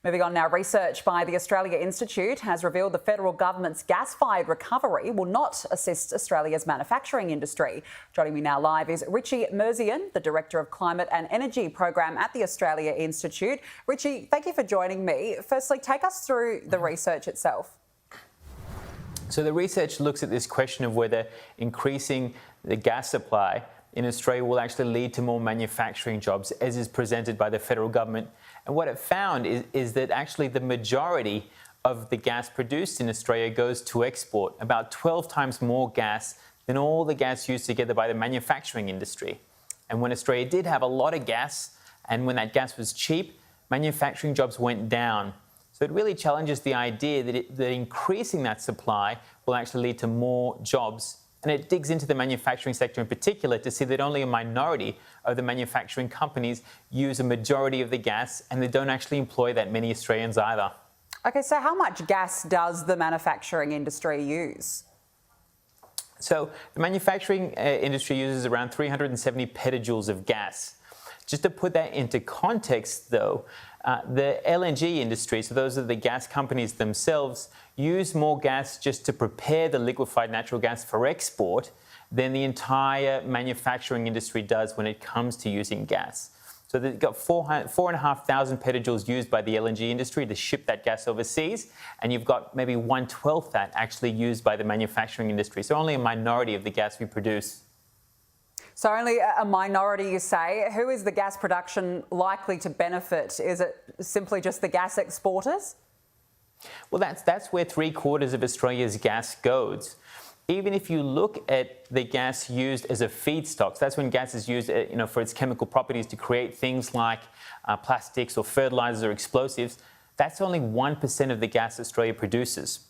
Moving on now, research by the Australia Institute has revealed the federal government's gas-fired recovery will not assist Australia's manufacturing industry. Joining me now live is Richie Merzian, the Director of Climate and Energy Program at the Australia Institute. Richie, thank you for joining me. Firstly, take us through the research itself. So the research looks at this question of whether increasing the gas supply in Australia will actually lead to more manufacturing jobs, as is presented by the federal government. And what it found is that actually the majority of the gas produced in Australia goes to export, about 12 times more gas than all the gas used together by the manufacturing industry. And when Australia did have a lot of gas, and when that gas was cheap, manufacturing jobs went down. So it really challenges the idea that increasing that supply will actually lead to more jobs. And it digs into the manufacturing sector in particular to see that only a minority of the manufacturing companies use a majority of the gas, and they don't actually employ that many Australians either. OK, so how much gas does the manufacturing industry use? So the manufacturing industry uses around 370 petajoules of gas. Just to put that into context, though, the LNG industry, so those are the gas companies themselves, use more gas just to prepare the liquefied natural gas for export than the entire manufacturing industry does when it comes to using gas. So they've got 4,500 petajoules used by the LNG industry to ship that gas overseas, and you've got maybe 1/12 that actually used by the manufacturing industry. So only a minority of the gas we produce. So only a minority, you say. Who is the gas production likely to benefit? Is it simply just the gas exporters? Well, that's where 3/4 of Australia's gas goes. Even if you look at the gas used as a feedstock, so that's when gas is used, for its chemical properties to create things like plastics or fertilizers or explosives, that's only 1% of the gas Australia produces.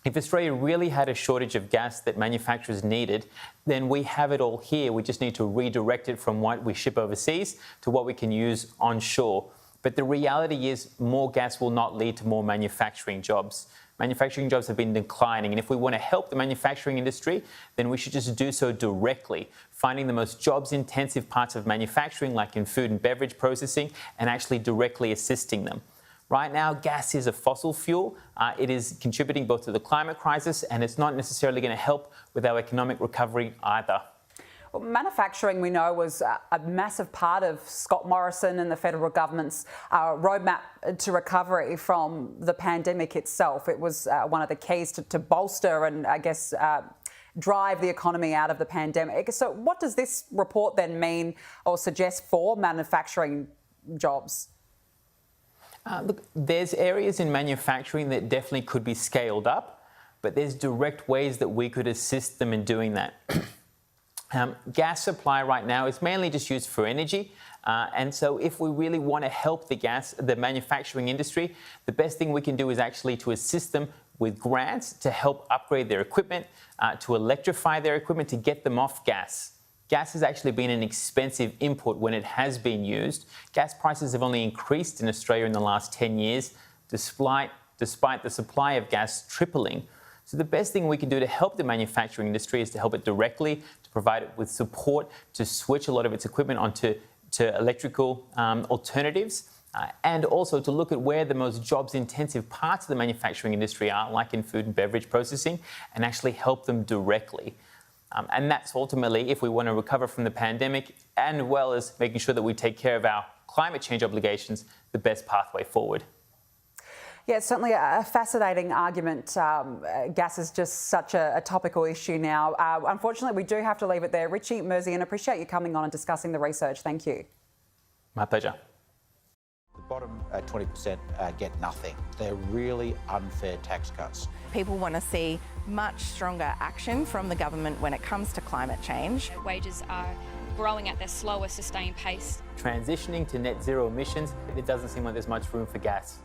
If Australia really had a shortage of gas that manufacturers needed, then we have it all here. We just need to redirect it from what we ship overseas to what we can use onshore. But the reality is more gas will not lead to more manufacturing jobs. Manufacturing jobs have been declining, and if we want to help the manufacturing industry, then we should just do so directly, finding the most jobs-intensive parts of manufacturing, like in food and beverage processing, and actually directly assisting them. Right now, gas is a fossil fuel. It is contributing both to the climate crisis, and it's not necessarily going to help with our economic recovery either. Well, manufacturing, we know, was a massive part of Scott Morrison and the federal government's roadmap to recovery from the pandemic itself. It was one of the keys to bolster and, I guess, drive the economy out of the pandemic. So what does this report then mean or suggest for manufacturing jobs? Look, there's areas in manufacturing that definitely could be scaled up, but there's direct ways that we could assist them in doing that. Gas supply right now is mainly just used for energy, and so if we really want to help the manufacturing industry, the best thing we can do is actually to assist them with grants to help upgrade their equipment, to electrify their equipment, to get them off gas. Gas has actually been an expensive input when it has been used. Gas prices have only increased in Australia in the last 10 years, despite the supply of gas tripling. So the best thing we can do to help the manufacturing industry is to help it directly, to provide it with support, to switch a lot of its equipment onto electrical alternatives, and also to look at where the most jobs-intensive parts of the manufacturing industry are, like in food and beverage processing, and actually help them directly. And that's ultimately, if we want to recover from the pandemic, and well as making sure that we take care of our climate change obligations, the best pathway forward. Yeah, it's certainly a fascinating argument. Gas is just such a topical issue now. Unfortunately, we do have to leave it there. Richie Merzian, appreciate you coming on and discussing the research. Thank you. My pleasure. The bottom 20% get nothing. They're really unfair tax cuts. People want to see much stronger action from the government when it comes to climate change. Wages are growing at their slower, sustained pace. Transitioning to net zero emissions, it doesn't seem like there's much room for gas.